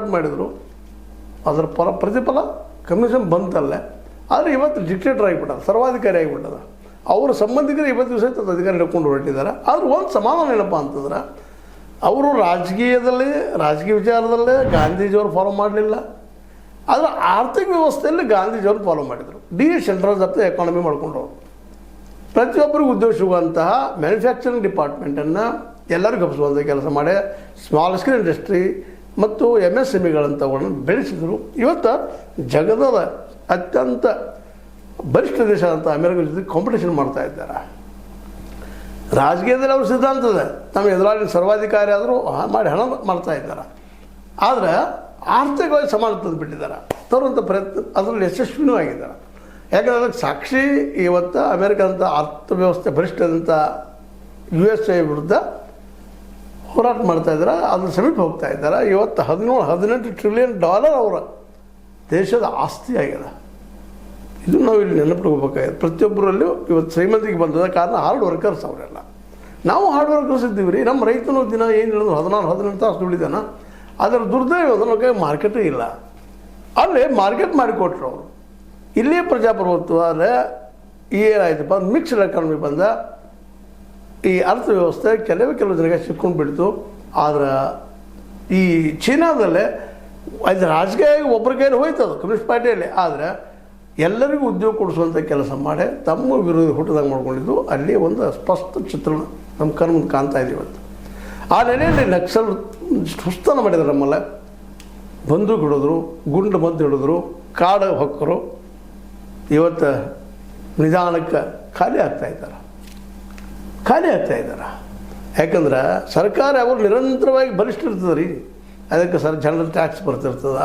ಹೋರಾಟ ಮಾಡಿದರು, ಅದರ ಪ್ರತಿಫಲ ಕಮ್ಯುನಿಸಮ್ ಬಂತಲ್ಲೇ. ಆದರೆ ಇವತ್ತು ಡಿಕ್ಟೇಟರ್ ಆಗಿಬಿಟ್ಟದ, ಸರ್ವಾಧಿಕಾರಿ ಆಗಿಬಿಟ್ಟದ. ಅವರ ಸಂಬಂಧಿಕರು ಇವತ್ತು ದಿವಸ ಅಧಿಕಾರ ಹಿಡ್ಕೊಂಡು ಹೊರಟಿದ್ದಾರೆ. ಆದ್ರೆ ಒಂದು ಸಮಾಧಾನ ಏನಪ್ಪ ಅಂತಂದ್ರೆ, ಅವರು ರಾಜಕೀಯ ವಿಚಾರದಲ್ಲೇ ಗಾಂಧೀಜಿಯವರು ಫಾಲೋ ಮಾಡಲಿಲ್ಲ, ಆದರೆ ಆರ್ಥಿಕ ವ್ಯವಸ್ಥೆಯಲ್ಲಿ ಗಾಂಧೀಜಿಯವರು ಫಾಲೋ ಮಾಡಿದರು. ಸೆಂಟ್ರಲ್ ಆಫ್ ದ ಎಕಾನಮಿ ಮಾಡ್ಕೊಂಡವರು. ಪ್ರತಿಯೊಬ್ಬರಿಗೂ ಉದ್ಯೋಗ ಸಿಗುವಂತಹ ಮ್ಯಾನುಫ್ಯಾಕ್ಚರಿಂಗ್ ಡಿಪಾರ್ಟ್ಮೆಂಟನ್ನು ಎಲ್ಲರಿಗೂ ಹಬ್ಬಿಸುವಂಥ ಕೆಲಸ ಮಾಡಿ ಸ್ಮಾಲ್ ಸ್ಕೇಲ್ ಇಂಡಸ್ಟ್ರಿ ಮತ್ತು MSMEಗಳಂಥವುಗಳನ್ನು ಬೆಳೆಸಿದರು. ಇವತ್ತು ಜಗತ್ತದ ಅತ್ಯಂತ ಬಲಿಷ್ಠ ದೇಶ ಅಂತ ಅಮೆರಿಕ ಜೊತೆ ಕಾಂಪಿಟೇಷನ್ ಮಾಡ್ತಾ ಇದ್ದಾರೆ. ರಾಜಕೀಯದಲ್ಲಿ ಅವ್ರ ಸಿದ್ಧಾಂತದ ನಮ್ಮ ಎದುರಾಳಿ ಸರ್ವಾಧಿಕಾರಿ ಆದರೂ ಮಾಡಿ ಹಣ ಮಾಡ್ತಾ ಇದ್ದಾರೆ. ಆದರೆ ಆರ್ಥಿಕವಾಗಿ ಸಮಾನ ತಂದುಬಿಟ್ಟಿದ್ದಾರೆ. ತರುವಂಥ ಪ್ರಯತ್ನ ಅದರಲ್ಲಿ ಯಶಸ್ವಿನೂ ಆಗಿದ್ದಾರೆ. ಯಾಕಂದರೆ ಅದಕ್ಕೆ ಸಾಕ್ಷಿ ಇವತ್ತು ಅಮೆರಿಕದಂಥ ಅರ್ಥವ್ಯವಸ್ಥೆ ಬಲಿಷ್ಠದಂಥ USA ವಿರುದ್ಧ ಹೋರಾಟ ಮಾಡ್ತಾಯಿದ್ದಾರೆ. ಅದ್ರ ಸಮೀಪ ಹೋಗ್ತಾ ಇದ್ದಾರೆ. ಇವತ್ತು 17-18 ಟ್ರಿಲಿಯನ್ ಡಾಲರ್ ಅವರ ದೇಶದ ಆಸ್ತಿ ಆಗಿದೆ. ಇದು ನಾವು ಇಲ್ಲಿ ನೆನಪಿಟ್ಕೋಬೇಕಾಗಿದೆ. ಪ್ರತಿಯೊಬ್ಬರಲ್ಲೂ ಇವತ್ತು ಶ್ರೀಮಂತಿಗೆ ಬಂದದ ಕಾರಣ ಹಾರ್ಡ್ ವರ್ಕರ್ಸ್ ಅವರೆಲ್ಲ. ನಾವು ಹಾರ್ಡ್ ವರ್ಕರ್ಸ್ ಇದ್ದೀವಿ ರೀ. ನಮ್ಮ ರೈತನು ದಿನ ಏನು ಹೇಳಿದ್ರು 16-18 ತಾಸು ದುಡಿದಾನ. ಅದರ ದುರ್ದೈವ ನಮಗೆ ಮಾರ್ಕೆಟೇ ಇಲ್ಲ. ಅಲ್ಲಿ ಮಾರ್ಕೆಟ್ ಮಾಡಿಕೊಟ್ರು ಅವರು. ಇಲ್ಲೇ ಪ್ರಜಾಪ್ರಭುತ್ವ ಅಂದರೆ ಏನಾಯ್ತಪ್ಪ, ಮಿಕ್ಸ್ಡ್ ಎಕಾನಮಿ ಬಂದ ಈ ಅರ್ಥವ್ಯವಸ್ಥೆ ಕೆಲವು ಜನಕ್ಕೆ ಸಿಕ್ಕೊಂಡು ಬಿಡ್ತು. ಆದ್ರೆ ಈ ಚೀನಾದಲ್ಲೇ ಅದು ರಾಜಕೀಯ ಒಬ್ಬರ ಕೈಯಲ್ಲಿ ಹೋಯ್ತದು ಕಮ್ಯುನಿಸ್ಟ್ ಪಾರ್ಟಿಯಲ್ಲಿ. ಆದರೆ ಎಲ್ಲರಿಗೂ ಉದ್ಯೋಗ ಕೊಡಿಸುವಂಥ ಕೆಲಸ ಮಾಡಿ ತಮ್ಮ ವಿರೋಧಿ ಹುಟ್ಟದಾಗ ಮಾಡ್ಕೊಂಡಿದ್ದು ಅಲ್ಲಿ ಒಂದು ಸ್ಪಷ್ಟ ಚಿತ್ರಣ ನಮ್ಮ ಕಣ್ಮುಂದೆ ಕಾಣ್ತಾ ಇದೆ ಇವತ್ತು. ಆ ನೆಲೆಯಲ್ಲಿ ನಕ್ಸಲ್ ಹುಸ್ತನ ಮಾಡಿದ್ರು. ನಮ್ಮಲ್ಲ ಬಂದೂಕು ಹಿಡಿದ್ರು, ಗುಂಡು ಮದ್ದು ಹಿಡಿದ್ರು, ಕಾಡು ಹೊಕ್ಕರು. ಇವತ್ತು ನಿಧಾನಕ್ಕೆ ಖಾಲಿ ಆಗ್ತಾ ಇದ್ದಾರೆ. ಯಾಕಂದ್ರೆ ಸರ್ಕಾರ ಅವರು ನಿರಂತರವಾಗಿ ಬಲಿಷ್ಠ ಇರ್ತದೆ ರೀ. ಅದಕ್ಕೆ ಜನರಲ್ ಟ್ಯಾಕ್ಸ್ ಬರ್ತಿರ್ತದೆ.